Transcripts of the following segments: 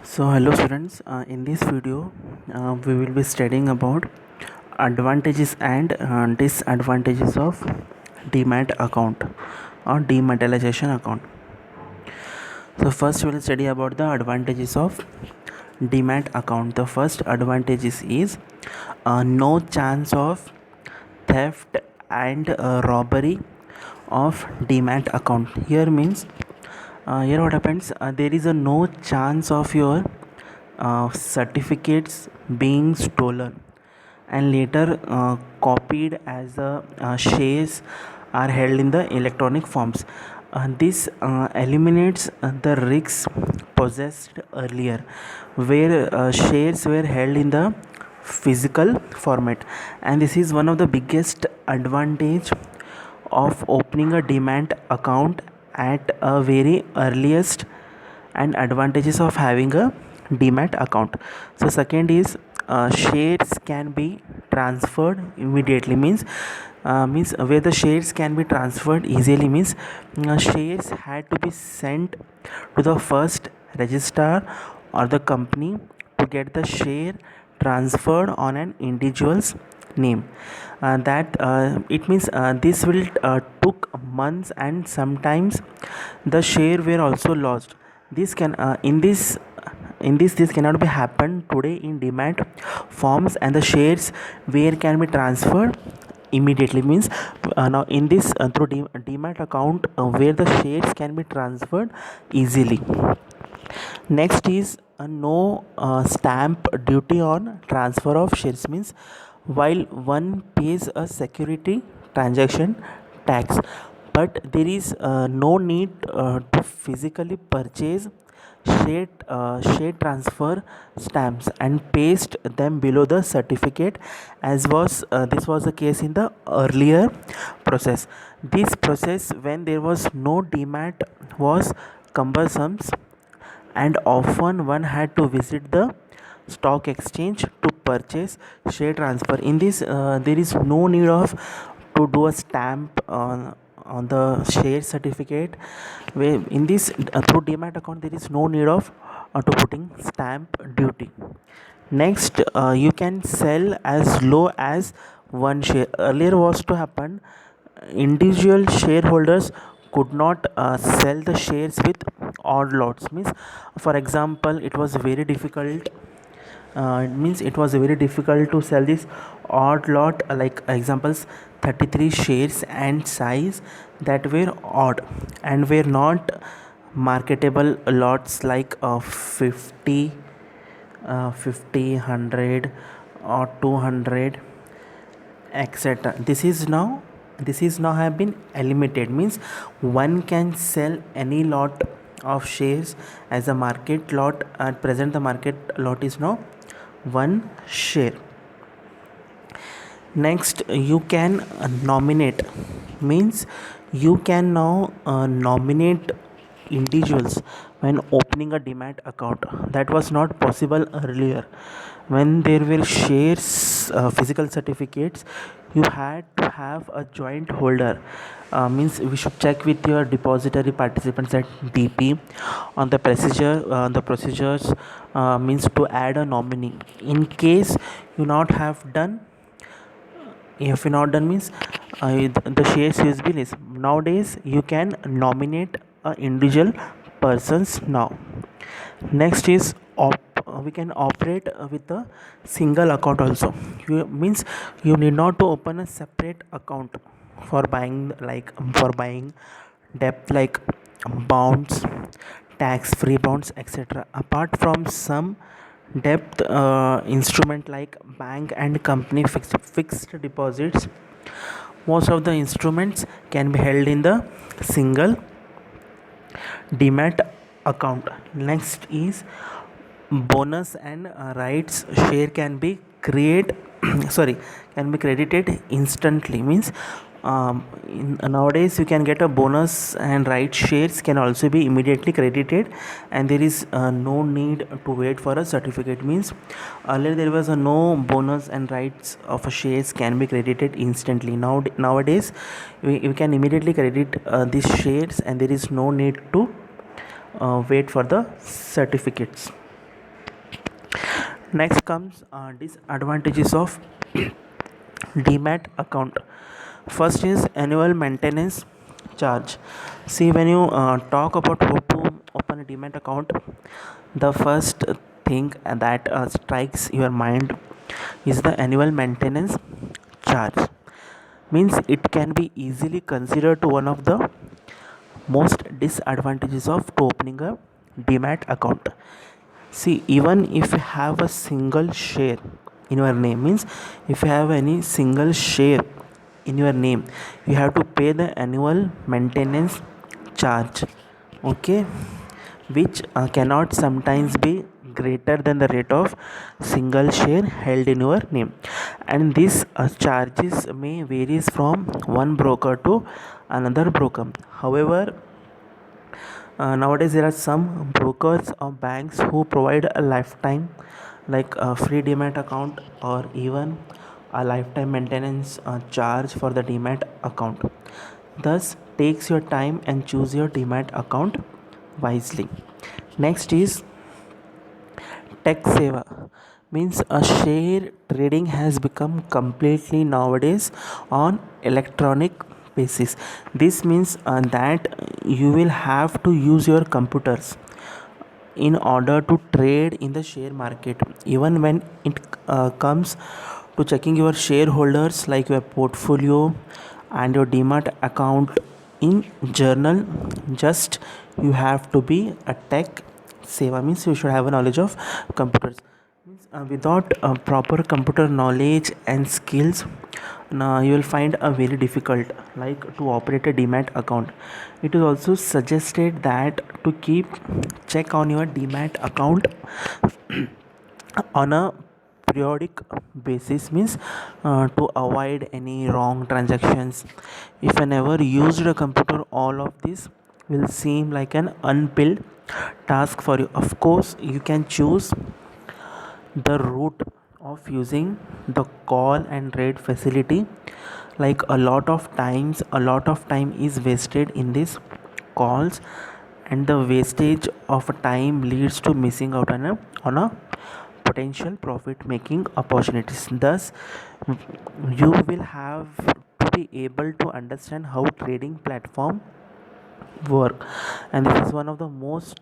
So hello students, in this video we will be studying about advantages and disadvantages of demat account or dematerialization account. So first we will study about the advantages of demat account. The first advantage is no chance of theft and robbery of demat account. Here what happens, there is a no chance of your certificates being stolen and later copied as the shares are held in the electronic forms. This eliminates the risks possessed earlier where shares were held in the physical format, and this is one of the biggest advantage of opening a demat account at a very earliest and advantages of having a demat account. So second is shares can be transferred immediately, means where the shares can be transferred easily, means shares had to be sent to the first registrar or the company to get the share transferred on an individual's name. That it means this will took months, and sometimes the share were also lost. This can in this cannot be happen today in demat forms, and the shares where can be transferred immediately, means now in this through demat account where the shares can be transferred easily. Next is no stamp duty on transfer of shares, means while one pays a security transaction tax, but there is no need to physically purchase share transfer stamps and paste them below the certificate, as was this was the case in the earlier process. This process, when there was no demat, was cumbersome, and often one had to visit the stock exchange to purchase share transfer. In this there is no need of to do a stamp on the share certificate, where in this through demat account there is no need of to putting stamp duty. Next, you can sell as low as one share. Earlier was to happen, individual shareholders could not sell the shares with odd lots, means for example it was very difficult, it was very difficult to sell this odd lot, like examples 33 shares and size that were odd and were not marketable lots like 50 50 100 or 200, etc. This is now have been eliminated, means one can sell any lot of shares as a market lot. At present the market lot is now one share. Next, you can nominate, means you can now nominate individuals when opening a demat account. That was not possible earlier. When there were shares physical certificates, you had to have a joint holder, means we should check with your depository participants at DP on the procedures, means to add a nominee. In case you not have done, if you not done, means the shares usable is nowadays you can nominate individual persons now. Next is we can operate with a single account also. Means you need not to open a separate account for buying, like for buying debt like bonds, tax free bonds, etc. Apart from some debt instrument like bank and company fixed deposits, most of the instruments can be held in the single demat account. Next is bonus and rights share can be create sorry, can be credited instantly, means nowadays you can get a bonus, and right shares can also be immediately credited, and there is no need to wait for a certificate. Means earlier there was a no bonus and rights of a shares can be credited instantly. Nowadays we can immediately credit these shares, and there is no need to wait for the certificates. Next comes disadvantages of demat account. First is annual maintenance charge. See, when you talk about how to open a demat account, the first thing that strikes your mind is the annual maintenance charge. Means it can be easily considered to one of the most disadvantages of to opening a demat account. See, even if you have a single share in your name, means if you have any single share in your name, you have to pay the annual maintenance charge, okay, which cannot sometimes be greater than the rate of single share held in your name. And these charges may varies from one broker to another broker. However, nowadays there are some brokers or banks who provide a lifetime, like a free demat account, or even a lifetime maintenance charge for the demat account. Thus takes your time and choose your demat account wisely. Next is tech seva. Means a share trading has become completely nowadays on electronic basis. This means that you will have to use your computers in order to trade in the share market. Even when it comes to checking your shareholders, like your portfolio and your demat account in journal, just you have to be a tech seva. Means you should have a knowledge of computers. Means without proper computer knowledge and skills, you will find a very difficult, like, to operate a demat account. It is also suggested that to keep check on your demat account on a periodic basis. Means to avoid any wrong transactions. If I never used a computer, all of this will seem like an unbuilt task for you. Of course, you can choose the route of using the call and rate facility. Like, a lot of time is wasted in these calls, and the wastage of time leads to missing out on a potential profit making opportunities. Thus, you will have to be able to understand how trading platform work. And this is one of the most,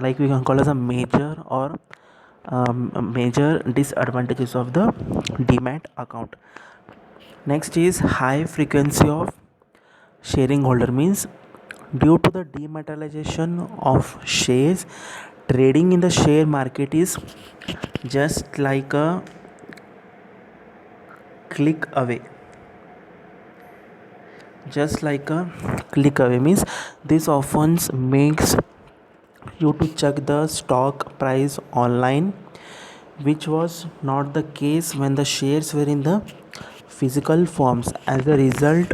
like, we can call as a major or major disadvantages of the demat account. Next is high frequency of sharing holder. Means due to the dematerialization of shares, trading in the share market is just like a click away. Just like a click away. Means this often makes you to check the stock price online, which was not the case when the shares were in the physical forms. As a result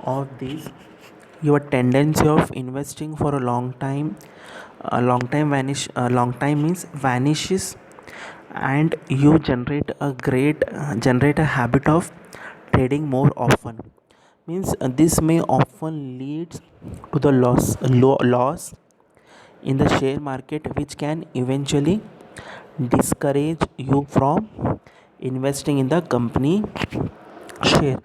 of this, your tendency of investing for a long time means vanishes, and you generate a habit of trading more often. Means this may often leads to the loss in the share market, which can eventually discourage you from investing in the company share.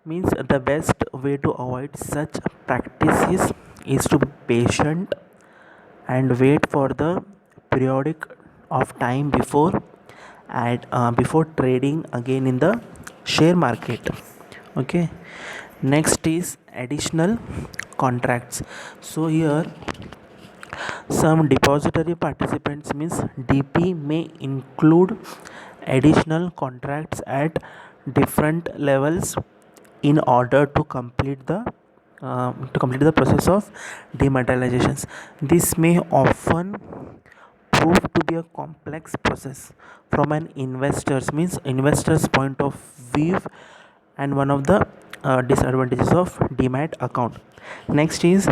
Means the best way to avoid such practices is to be patient and wait for the periodic of time before trading again in the share market. Okay. Next is additional contracts. So here, some depository participants, means DP, may include additional contracts at different levels in order to complete the process of dematerializations. This may often prove to be a complex process from an investor's point of view, and one of the disadvantages of demat account. Next is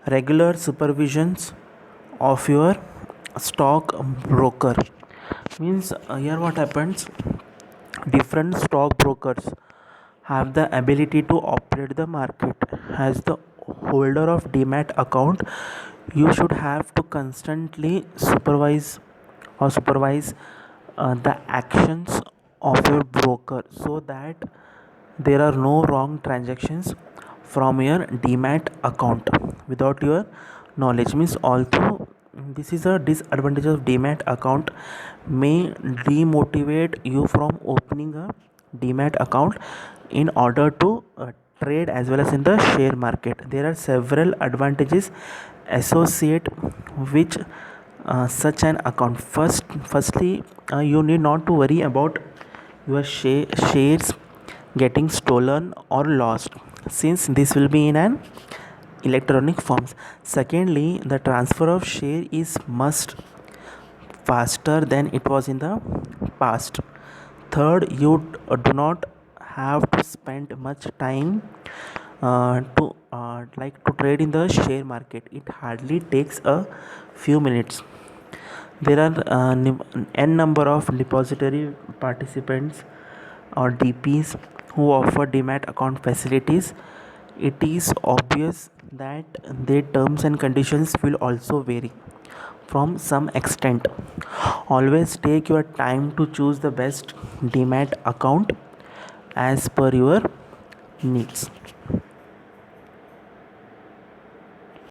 regular supervisions of your stock broker. Means here what happens, different stock brokers have the ability to operate the market. As the holder of demat account, you should have to constantly supervise the actions of your broker so that there are no wrong transactions from your demat account without your knowledge. Means although this is a disadvantage of demat account, may demotivate you from opening a demat account in order to trade as well as in the share market. There are several advantages associate which such an account. Firstly, you need not to worry about your shares getting stolen or lost, since this will be in an electronic forms. Secondly, the transfer of share is much faster than it was in the past. Third, you do not have to spend much time to trade in the share market. It hardly takes a few minutes. There are n number of depository participants or DPs who offer demat account facilities. It is obvious that their terms and conditions will also vary from some extent. Always take your time to choose the best demat account as per your needs.